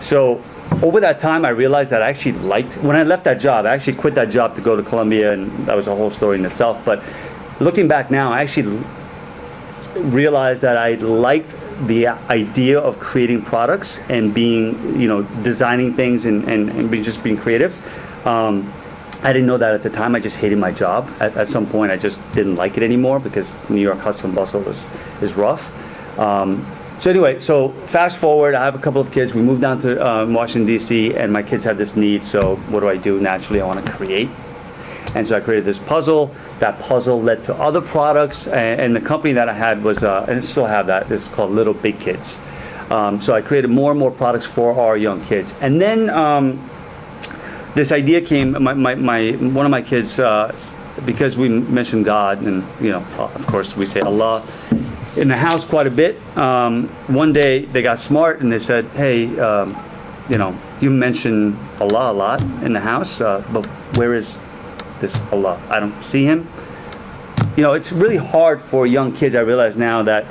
So over that time, I realized that I actually liked, when I left that job, I actually quit that job to go to Columbia, and that was a whole story in itself. But looking back now, I actually realized that I liked the idea of creating products and being, designing things and just being creative. I didn't know that at the time. I just hated my job. At some point, I just didn't like it anymore because New York hustle and bustle is rough. So anyway, so fast forward, I have a couple of kids. We moved down to Washington, D.C., and my kids have this need. So what do? Naturally, I want to create. And so I created this puzzle. That puzzle led to other products. And the company that I had was, and I still have that, it's called Little Big Kids. So I created more and more products for our young kids. And then this idea came, one of my kids, because we mentioned God, and of course we say Allah in the house quite a bit. One day they got smart and they said, "Hey, you mention Allah a lot in the house, but where is this Allah? I don't see him." It's really hard for young kids. I realize now that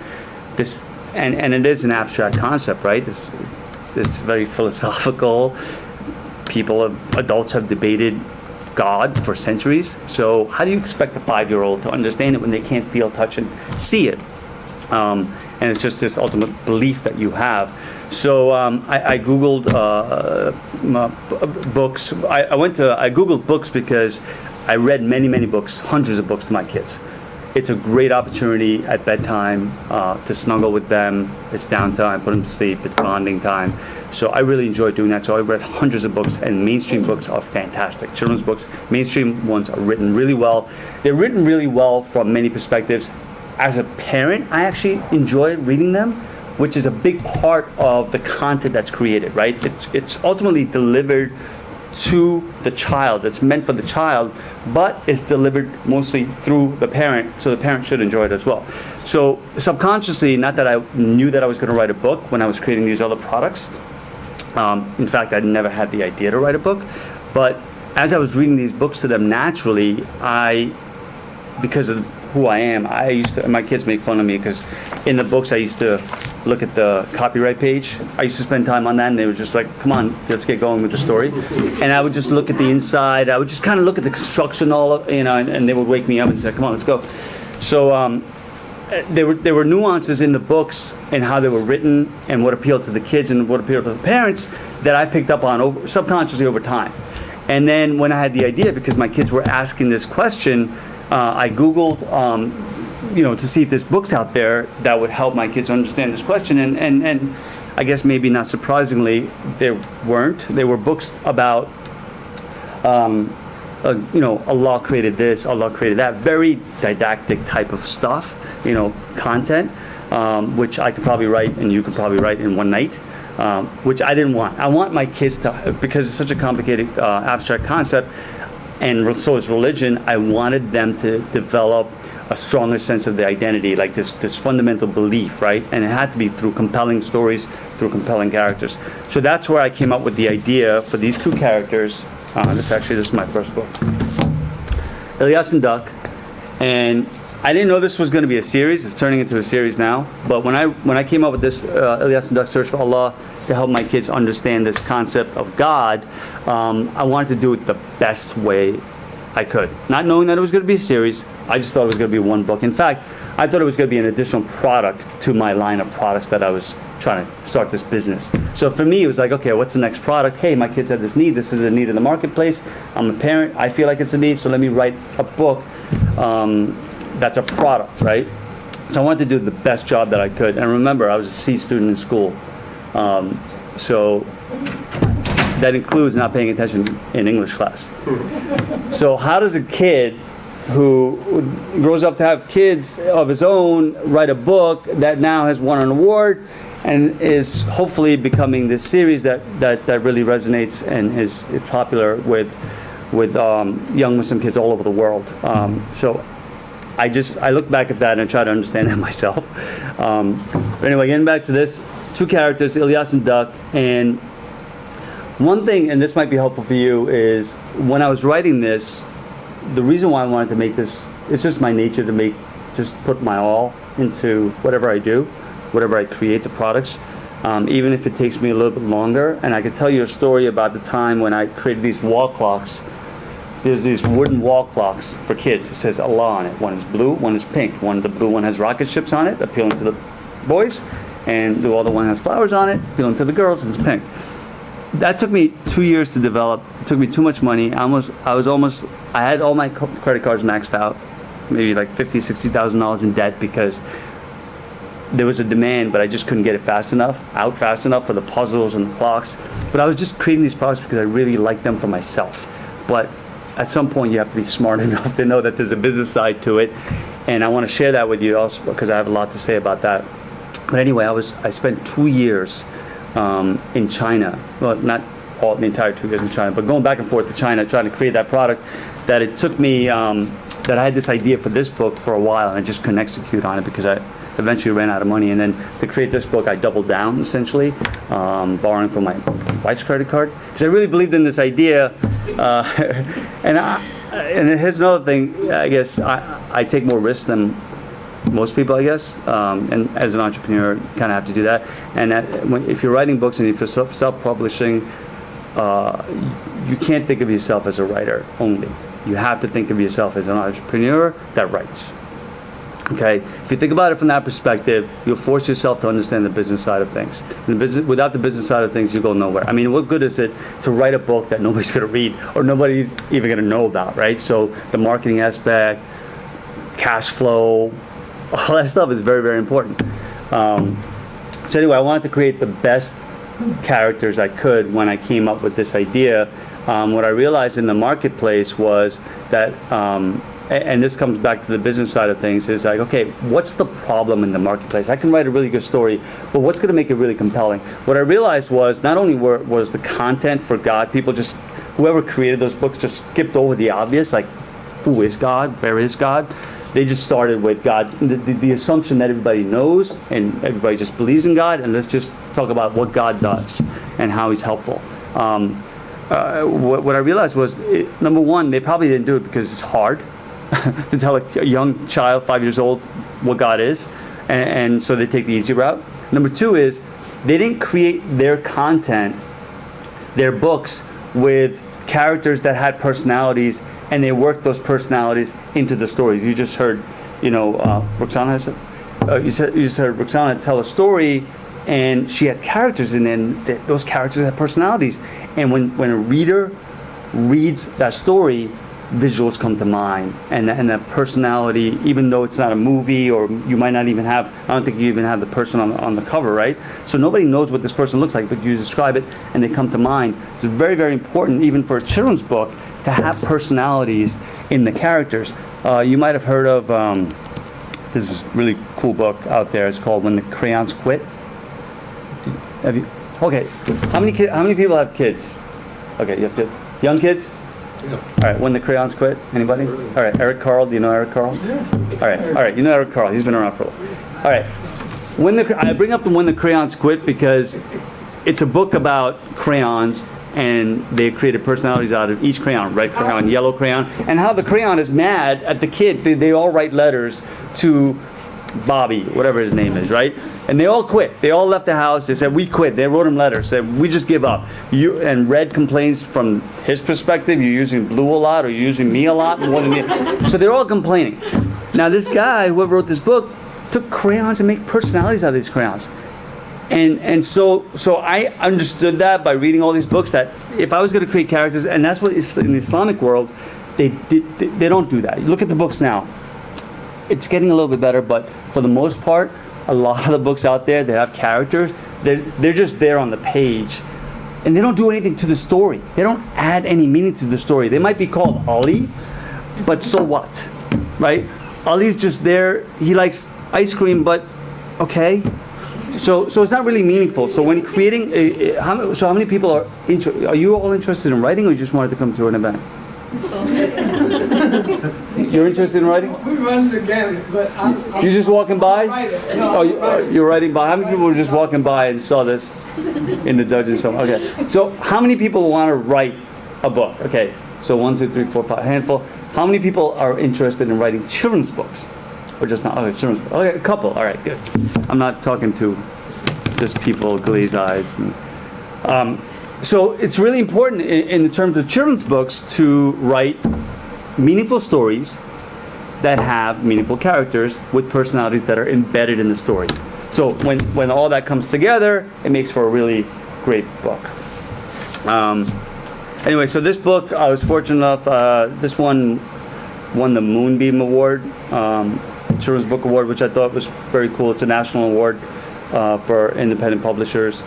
this, and it is an abstract concept, right? It's very philosophical. Adults have debated God for centuries. So how do you expect a 5-year-old to understand it when they can't feel, touch, and see it? And it's just this ultimate belief that you have. So I Googled books. I Googled books because I read many books, hundreds of books to my kids. It's a great opportunity at bedtime to snuggle with them. It's downtime, put them to sleep. It's bonding time. So I really enjoy doing that. So I read hundreds of books, and mainstream books are fantastic. Children's books, mainstream ones are written really well. They're written really well from many perspectives. As a parent, I actually enjoy reading them, which is a big part of the content that's created, right? It's ultimately delivered to the child. It's meant for the child, but it's delivered mostly through the parent, so the parent should enjoy it as well. So subconsciously, not that I knew that I was going to write a book when I was creating these other products. In fact, I never had the idea to write a book, but as I was reading these books to them naturally, because of who I am, my kids make fun of me because in the books I used to look at the copyright page. I used to spend time on that, and they were just like, "Come on, let's get going with the story." And I would just look at the inside. I would just kind of look at the construction, and they would wake me up and say, "Come on, let's go." So there were nuances in the books and how they were written and what appealed to the kids and what appealed to the parents that I picked up on subconsciously over time. And then when I had the idea, because my kids were asking this question, I Googled, to see if there's books out there that would help my kids understand this question. And I guess maybe not surprisingly, there weren't. There were books about, Allah created this, Allah created that. Very didactic type of stuff, content, which I could probably write and you could probably write in one night. Which I didn't want. I want my kids to, because it's such a complicated abstract concept, and so is religion, I wanted them to develop a stronger sense of the identity, like this fundamental belief, right? And it had to be through compelling stories, through compelling characters. So that's where I came up with the idea for these two characters. This is my first book, Ilyas and Duck. And I didn't know this was going to be a series. It's turning into a series now. But when I came up with this Ilyas and Duck Search for Allah to help my kids understand this concept of God, I wanted to do it the best way I could. Not knowing that it was going to be a series, I just thought it was going to be one book. In fact, I thought it was going to be an additional product to my line of products that I was trying to start this business. So for me, it was like, okay, what's the next product? Hey, my kids have this need. This is a need in the marketplace. I'm a parent. I feel like it's a need, so let me write a book that's a product, right? So I wanted to do the best job that I could. And remember, I was a C student in school. So that includes not paying attention in English class. So how does a kid who grows up to have kids of his own write a book that now has won an award and is hopefully becoming this series that really resonates and is popular with young Muslim kids all over the world? So I look back at that and try to understand that myself. But anyway, getting back to this, two characters, Ilyas and Duck. And one thing, and this might be helpful for you, is when I was writing this, the reason why I wanted to make this, it's just my nature to put my all into whatever I do, whatever I create, the products. even if it takes me a little bit longer. And I could tell you a story about the time when I created these wall clocks. There's these wooden wall clocks for kids. It says Allah on it. One is blue, one is pink. The blue one has rocket ships on it, appealing to the boys, and the other one has flowers on it, appealing to the girls, and it's pink. That took me 2 years to develop. It took me too much money. I had all my credit cards maxed out, maybe like $50,000, $60,000 in debt because there was a demand, but I just couldn't get it fast enough for the puzzles and the clocks. But I was just creating these products because I really liked them for myself. But at some point, you have to be smart enough to know that there's a business side to it. And I want to share that with you also because I have a lot to say about that. But anyway, I spent 2 years in China. Well, not all the entire 2 years in China, but going back and forth to China, trying to create that product. That it took me, that I had this idea for this book for a while, and I just couldn't execute on it because I eventually ran out of money. And then to create this book, I doubled down essentially, borrowing from my wife's credit card because I really believed in this idea. And here's another thing. I guess I take more risks than most people, I guess, and as an entrepreneur, you kind of have to do that. And if you're writing books and if you're self-publishing, you can't think of yourself as a writer only. You have to think of yourself as an entrepreneur that writes. Okay, if you think about it from that perspective, you'll force yourself to understand the business side of things. Without the business side of things, you go nowhere. I mean, what good is it to write a book that nobody's going to read or nobody's even going to know about, right? So the marketing aspect, cash flow, all that stuff is very, very important. So anyway, I wanted to create the best characters I could when I came up with this idea. What I realized in the marketplace was that, and this comes back to the business side of things, is like, okay, what's the problem in the marketplace? I can write a really good story, but what's going to make it really compelling? What I realized was not only was the content for God, whoever created those books just skipped over the obvious, like who is God, where is God? They just started with God, the assumption that everybody knows and everybody just believes in God, and let's just talk about what God does and how He's helpful. What I realized was, number one, they probably didn't do it because it's hard to tell a young child, 5 years old, what God is, and so they take the easy route. Number two is, they didn't create their content, their books, with characters that had personalities, and they worked those personalities into the stories. You just heard, Roxana said, you just heard Roxana tell a story, and she had characters, and then those characters had personalities. And when a reader reads that story, visuals come to mind, and that personality, even though it's not a movie, or you might not even have, I don't think you even have the person on the cover, right? So nobody knows what this person looks like, but you describe it and they come to mind. So it's very, very important, even for a children's book, to have personalities in the characters. You might have heard of, this is a really cool book out there, it's called When the Crayons Quit. Have you? Okay, how many people have kids? Okay, you have kids? Young kids? Yeah. All right, When the Crayons Quit. Anybody? All right, Eric Carle. Do you know Eric Carle? Yeah. All right. You know Eric Carle. He's been around for a while. All right. I bring up the When the Crayons Quit because it's a book about crayons, and they created personalities out of each crayon: red crayon, yellow crayon, and how the crayon is mad at the kid. They all write letters to Bobby, whatever his name is, right? And they all quit. They all left the house. They said, we quit. They wrote him letters, said, we just give up. And Red complains from his perspective, you're using blue a lot, or you're using me a lot, more than me. So they're all complaining. Now this guy, whoever wrote this book, took crayons and make personalities out of these crayons. And so I understood that by reading all these books, that if I was going to create characters, and that's what is in the Islamic world, they don't do that. You look at the books now. It's getting a little bit better, but for the most part, a lot of the books out there that have characters, they're just there on the page, and they don't do anything to the story. They don't add any meaning to the story. They might be called Ali, but so what, right? Ali's just there. He likes ice cream, but okay. So it's not really meaningful. So when creating, how many people are you all interested in writing, or you just wanted to come to an event? You're interested in writing? We run the gamut, but you're just walking by? No, you're writing by. How many people were just walking by and saw this in the dungeon somewhere? Okay. So how many people want to write a book? Okay. So 1, 2, 3, 4, 5, handful. How many people are interested in writing children's books? Or just not? Okay, children's books. Okay, a couple. All right, good. I'm not talking to just people glaze eyes. So it's really important in terms of children's books to write meaningful stories that have meaningful characters with personalities that are embedded in the story. So when all that comes together, it makes for a really great book. Anyway, so this book, I was fortunate enough, this one won the Moonbeam Award, Children's Book Award, which I thought was very cool. It's a national award for independent publishers.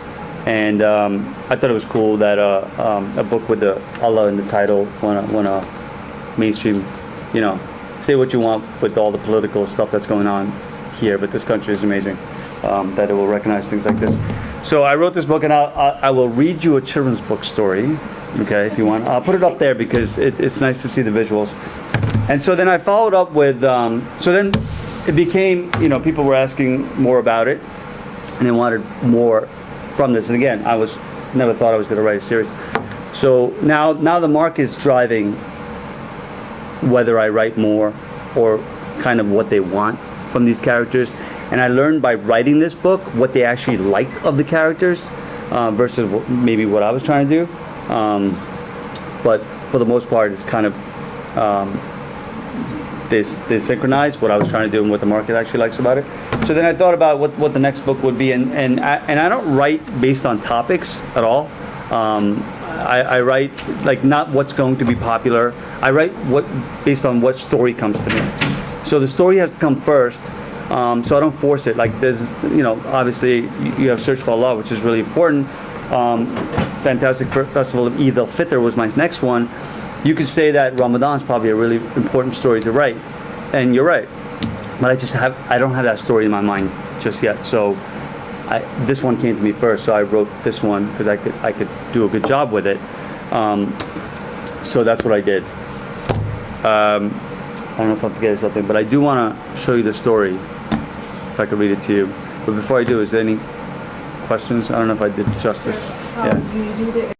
And I thought it was cool that a book with the Allah in the title won a mainstream, say what you want with all the political stuff that's going on here, but this country is amazing that it will recognize things like this. So I wrote this book, and I will read you a children's book story, okay, if you want. I'll put it up there because it's nice to see the visuals. And so then I followed up with, so then it became, people were asking more about it, and they wanted more from this. And again, never thought I was going to write a series. So now the market is driving whether I write more or kind of what they want from these characters. And I learned by writing this book what they actually liked of the characters versus maybe what I was trying to do. But for the most part, it's kind of they synchronize what I was trying to do and what the market actually likes about it. So then I thought about what the next book would be, and I don't write based on topics at all. I write like not what's going to be popular. I write based on what story comes to me. So the story has to come first. So I don't force it. Like there's, obviously you have Search for Allah, which is really important. Fantastic Festival of Eid al-Fitr was my next one. You could say that Ramadan is probably a really important story to write, and you're right. But I don't have that story in my mind just yet. So this one came to me first. So I wrote this one because I could do a good job with it. So that's what I did. I don't know if I'm forgetting something, but I do want to show you the story. If I could read it to you. But before I do, is there any questions? I don't know if I did justice. Do you do the